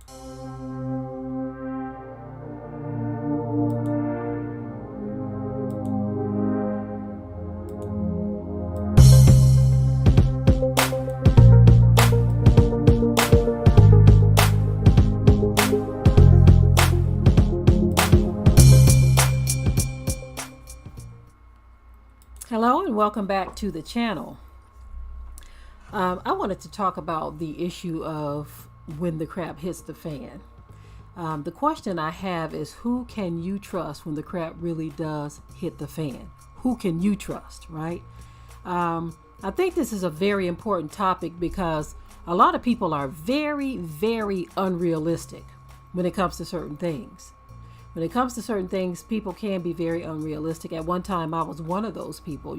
Hello and welcome back to the channel. I wanted to talk about the issue of when the crap hits the fan. The question I have is, who can you trust when the crap really does hit the fan? Who can you trust, right? I think this is a very important topic because a lot of people are very, very unrealistic when it comes to certain things. When it comes to certain things, people can be very unrealistic. At one time, I was one of those people,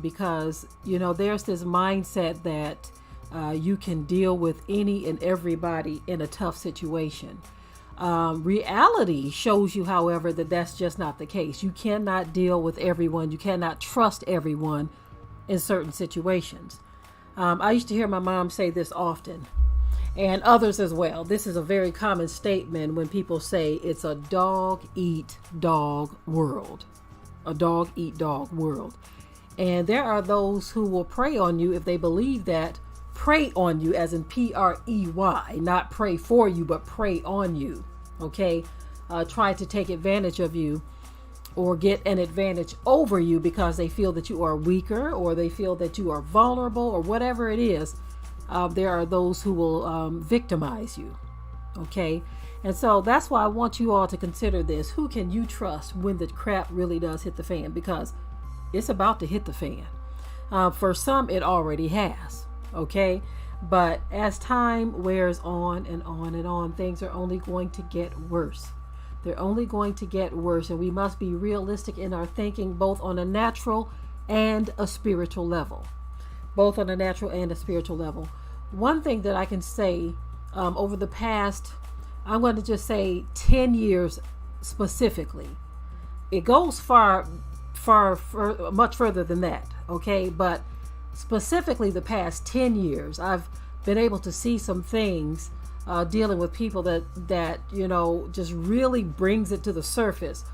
because, there's this mindset that you can deal with any and everybody in a tough situation. Reality shows you, however, that that's just not the case. You cannot deal with everyone. You cannot trust everyone in certain situations. I used to hear my mom say this often, and others as well. This is a very common statement when people say it's a dog eat dog world. A dog eat dog world. And there are those who will prey on you if they believe that. Prey on you as in P-R-E-Y, not pray for you, but prey on you. Okay? Try to take advantage of you or get an advantage over you because they feel that you are weaker or they feel that you are vulnerable or whatever it is. There are those who will victimize you. Okay. And so that's why I want you all to consider this. Who can you trust when the crap really does hit the fan? Because it's about to hit the fan. For some, it already has. Okay. But as time wears on and on and on, things are only going to get worse. They're only going to get worse. And we must be realistic in our thinking, both on a natural and a spiritual level. Both on a natural and a spiritual level. One thing that I can say over the past, I'm going to just say 10 years specifically. It goes much further than that, okay? But specifically the past 10 years, I've been able to see some things dealing with people that just really brings it to the surface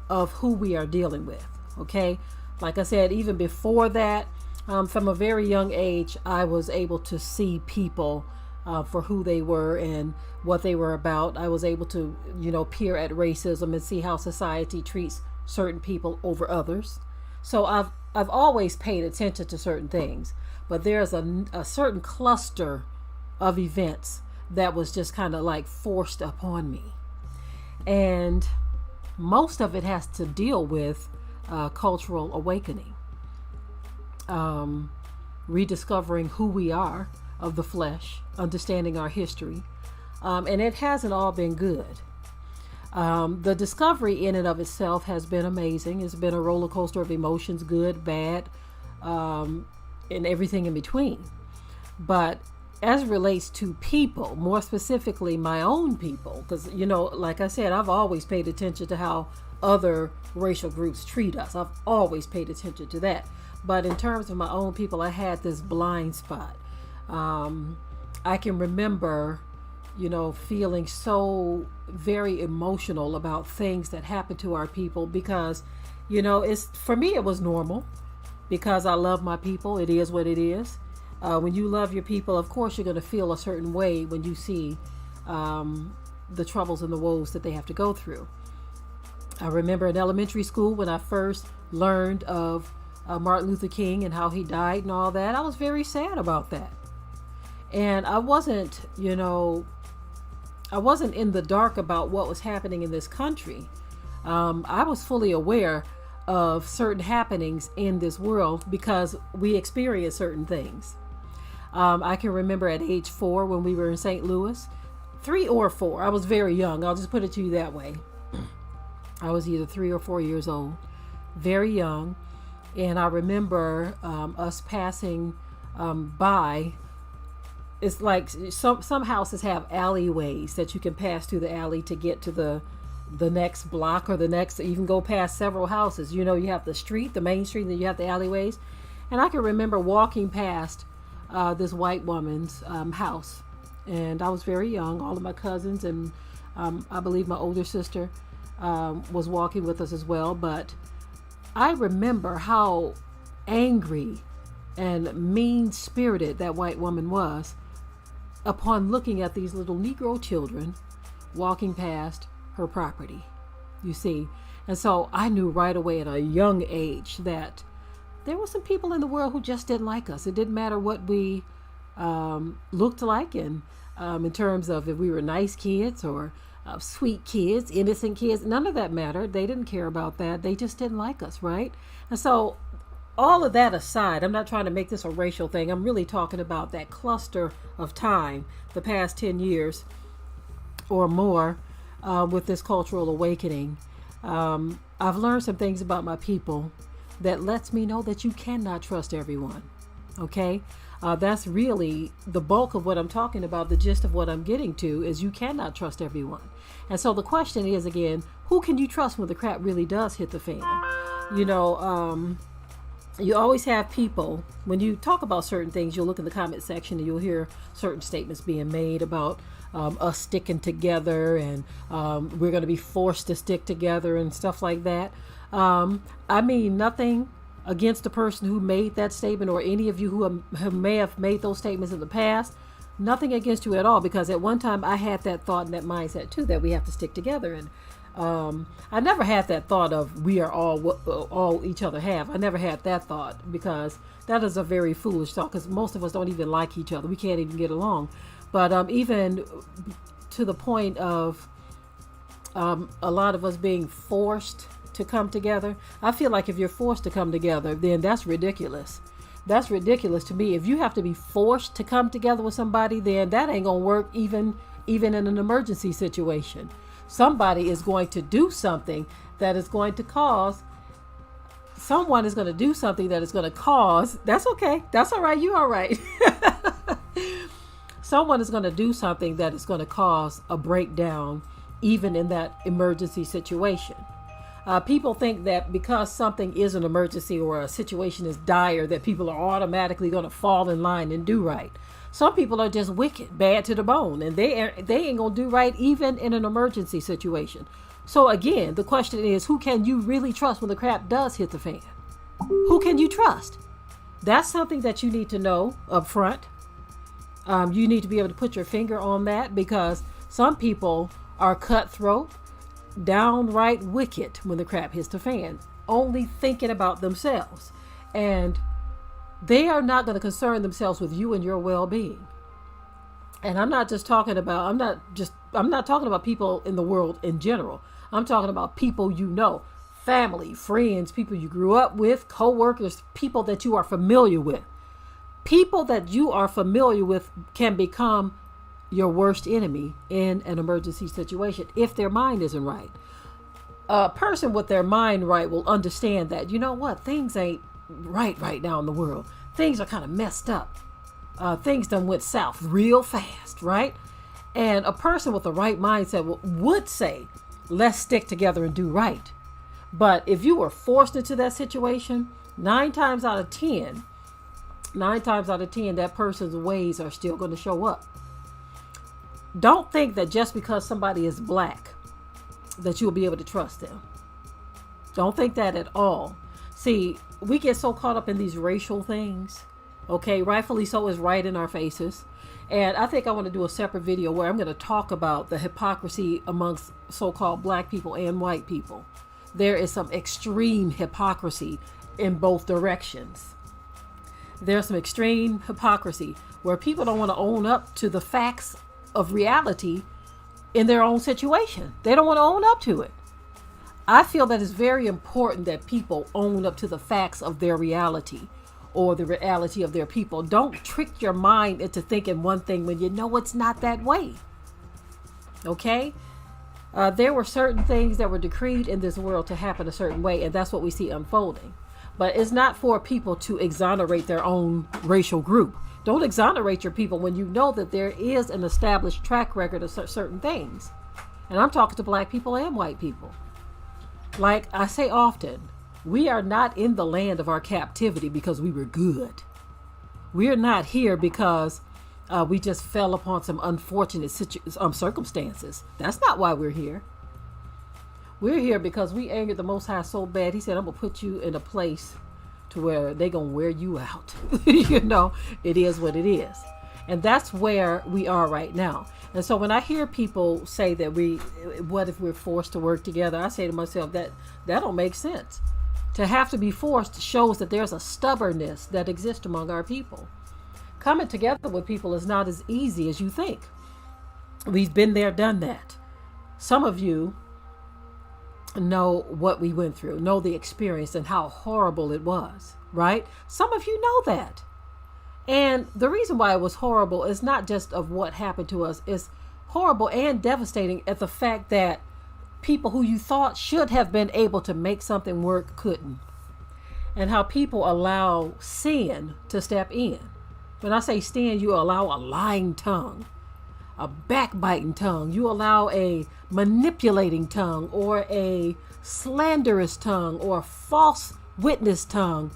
of who we are dealing with, okay? Like I said, even before that, from a very young age, I was able to see people for who they were and what they were about. I was able to, peer at racism and see how society treats certain people over others. So I've always paid attention to certain things, but there's a certain cluster of events that was just kind of like forced upon me. And most of it has to deal with cultural awakening. Rediscovering who we are of the flesh, understanding our history. And it hasn't all been good. The discovery in and of itself has been amazing. It's been a roller coaster of emotions, good, bad, and everything in between. But as it relates to people, more specifically my own people, because, like I said, I've always paid attention to how other racial groups treat us. I've always paid attention to that. But in terms of my own people, I had this blind spot. I can remember, feeling so very emotional about things that happened to our people because, for me, it was normal because I love my people. It is what it is. When you love your people, of course, you're going to feel a certain way when you see the troubles and the woes that they have to go through. I remember in elementary school when I first learned of Martin Luther King and how he died and all that. I was very sad about that. And I wasn't in the dark about what was happening in this country. I was fully aware of certain happenings in this world because we experience certain things. I can remember at age 4 when we were in St. Louis, 3 or 4. I was very young. I'll just put it to you that way. I was either 3 or 4 years old, very young. And I remember us passing by. It's like some houses have alleyways that you can pass through the alley to get to the next block or the next, you can go past several houses. You have the street, the main street, and then you have the alleyways. And I can remember walking past this white woman's house. and I was very young. All of my cousins and I believe my older sister was walking with us as well. But I remember how angry and mean-spirited that white woman was upon looking at these little Negro children walking past her property, you see. And so I knew right away at a young age that there were some people in the world who just didn't like us. It didn't matter what we looked like in terms of if we were nice kids or sweet kids, innocent kids. None of that mattered. They didn't care about that. They just didn't like us, right? And so all of that aside, I'm not trying to make this a racial thing. I'm really talking about that cluster of time, the past 10 years or more, with this cultural awakening. I've learned some things about my people that lets me know that you cannot trust everyone. Okay? That's really the bulk of what I'm talking about. The gist of what I'm getting to is you cannot trust everyone. And so the question is, again, who can you trust when the crap really does hit the fan? You know, you always have people, when you talk about certain things, you'll look in the comment section and you'll hear certain statements being made about us sticking together and we're going to be forced to stick together and stuff like that. I mean, nothing against the person who made that statement or any of you who may have made those statements in the past. Nothing against you at all, because at one time I had that thought and that mindset too, that we have to stick together. And I never had that thought of we are all each other have. I never had that thought, because that is a very foolish thought, because most of us don't even like each other. We can't even get along. But even to the point of a lot of us being forced to come together, I feel like if you're forced to come together, then that's ridiculous. That's ridiculous to me. If you have to be forced to come together with somebody, then that ain't gonna work even in an emergency situation. Somebody is going to do something that is going to cause, someone is going to do something that is going to cause, that's okay. That's all right. You all right. Someone is going to do something that is going to cause a breakdown, even in that emergency situation. People think that because something is an emergency or a situation is dire, that people are automatically going to fall in line and do right. Some people are just wicked, bad to the bone, and they ain't gonna do right even in an emergency situation. So again, the question is, who can you really trust when the crap does hit the fan? Who can you trust? That's something that you need to know up front. You need to be able to put your finger on that, because some people are cutthroat, downright wicked when the crap hits the fan, only thinking about themselves. And they are not going to concern themselves with you and your well-being. And I'm not talking about people in the world in general. I'm talking about people you know, family, friends, people you grew up with, co-workers, people that you are familiar with. People that you are familiar with can become your worst enemy in an emergency situation if their mind isn't right. A person with their mind right will understand that, you know what, things ain't right now in the world. Things are kind of messed up. Things done went south real fast, right? And a person with the right mindset would say, let's stick together and do right. But if you were forced into that situation, 9 times out of 10, that person's ways are still going to show up. Don't think that just because somebody is black that you'll be able to trust them. Don't think that at all. See, we get so caught up in these racial things. Okay, rightfully so, is right in our faces. And I think I want to do a separate video where I'm going to talk about the hypocrisy amongst so-called black people and white people. There is some extreme hypocrisy in both directions. There's some extreme hypocrisy where people don't want to own up to the facts of reality in their own situation. They don't want to own up to it. I feel that it's very important that people own up to the facts of their reality or the reality of their people. Don't trick your mind into thinking one thing when you know it's not that way. Okay? There were certain things that were decreed in this world to happen a certain way, and that's what we see unfolding. But it's not for people to exonerate their own racial group. Don't exonerate your people when you know that there is an established track record of certain things. And I'm talking to black people and white people. Like I say often, we are not in the land of our captivity because we were good. We are not here because We just fell upon some unfortunate circumstances. That's not why we're here. We're here because we angered the Most High so bad. He said, I'm going to put you in a place to where they're going to wear you out. It is what it is. And that's where we are right now. And so when I hear people say that what if we're forced to work together? I say to myself that don't make sense. To have to be forced shows that there's a stubbornness that exists among our people. Coming together with people is not as easy as you think. We've been there, done that. Some of you know what we went through, know the experience and how horrible it was, right? Some of you know that. And the reason why it was horrible is not just of what happened to us. It's horrible and devastating at the fact that people who you thought should have been able to make something work couldn't. And how people allow sin to step in. When I say sin, you allow a lying tongue, a backbiting tongue. You allow a manipulating tongue, or a slanderous tongue, or a false witness tongue,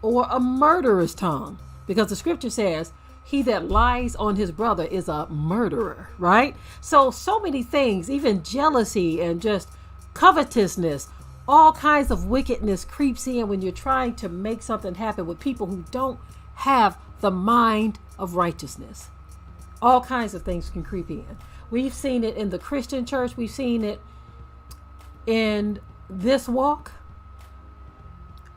or a murderous tongue. Because the scripture says, he that lies on his brother is a murderer, right? So many things, even jealousy and just covetousness, all kinds of wickedness creeps in when you're trying to make something happen with people who don't have the mind of righteousness. All kinds of things can creep in. We've seen it in the Christian church. We've seen it in this walk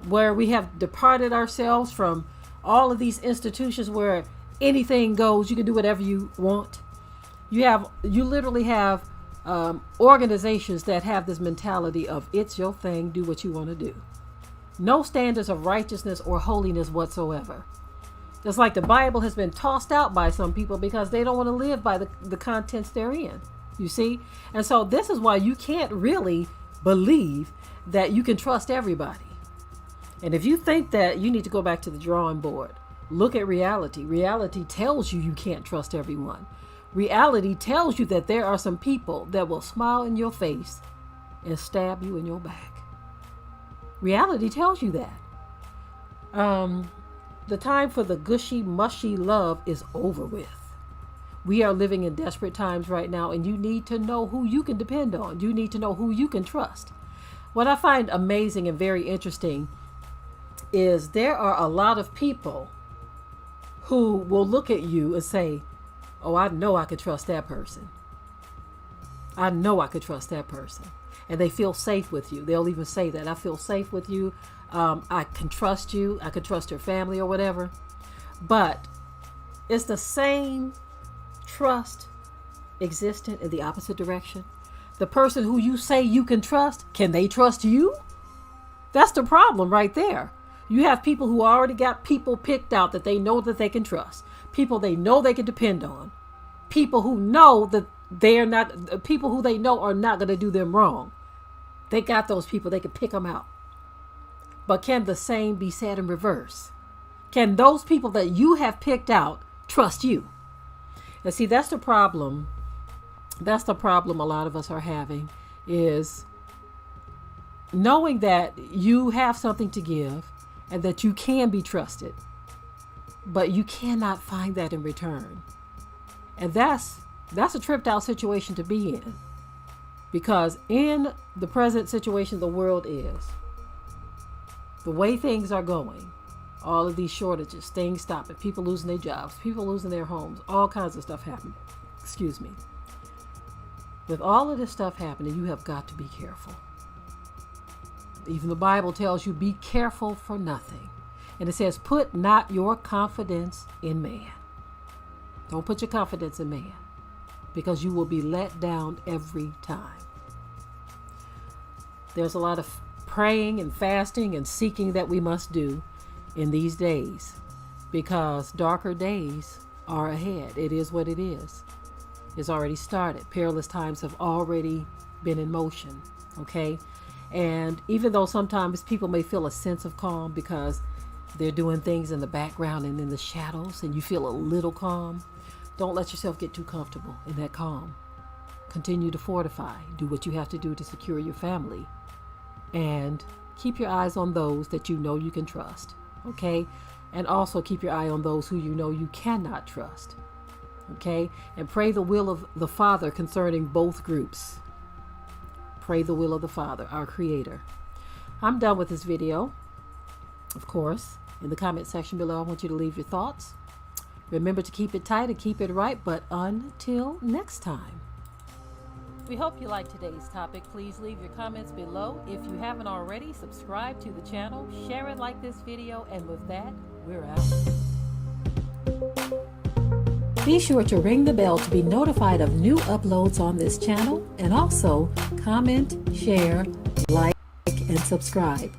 where we have departed ourselves from all of these institutions where anything goes. You can do whatever you want. You literally have organizations that have this mentality of it's your thing, do what you want to do. No standards of righteousness or holiness whatsoever. It's like the Bible has been tossed out by some people because they don't want to live by the contents therein. You see? And so this is why you can't really believe that you can trust everybody. And if you think that, you need to go back to the drawing board. Look at reality. Reality tells you can't trust everyone. Reality tells you that there are some people that will smile in your face and stab you in your back. Reality tells you that. The time for the gushy, mushy love is over with. We are living in desperate times right now, and you need to know who you can depend on. You need to know who you can trust. What I find amazing and very interesting is there are a lot of people who will look at you and say, oh, I know I could trust that person. I know I could trust that person. And they feel safe with you. They'll even say that. I feel safe with you. I can trust you. I could trust your family or whatever. But is the same trust existent in the opposite direction? The person who you say you can trust, can they trust you? That's the problem right there. You have people who already got people picked out that they know that they can trust. People they know they can depend on. People who know that people who they know are not going to do them wrong. They got those people. They can pick them out. But can the same be said in reverse? Can those people that you have picked out trust you? And see, that's the problem. That's the problem a lot of us are having, is knowing that you have something to give and that you can be trusted, but you cannot find that in return. And that's a tripped out situation to be in, because in the present situation the world is, the way things are going, all of these shortages, things stopping, people losing their jobs, people losing their homes, all kinds of stuff happening. Excuse me. With all of this stuff happening, you have got to be careful. Even the Bible tells you, be careful for nothing. And it says, put not your confidence in man. Don't put your confidence in man, because you will be let down every time. There's a lot of praying and fasting and seeking that we must do in these days, because darker days are ahead. It is what it is. It's already started. Perilous times have already been in motion. Okay. And even though sometimes people may feel a sense of calm because they're doing things in the background and in the shadows, and you feel a little calm, don't let yourself get too comfortable in that calm. Continue to fortify. Do what you have to do to secure your family. And keep your eyes on those that you know you can trust. Okay? And also keep your eye on those who you know you cannot trust. Okay? And pray the will of the Father concerning both groups. Pray the will of the Father, our Creator. I'm done with this video. Of course, in the comment section below, I want you to leave your thoughts. Remember to keep it tight and keep it right, but until next time. We hope you liked today's topic. Please leave your comments below. If you haven't already, subscribe to the channel, share it like this video, and with that, we're out. Be sure to ring the bell to be notified of new uploads on this channel, and also comment, share, like, and subscribe.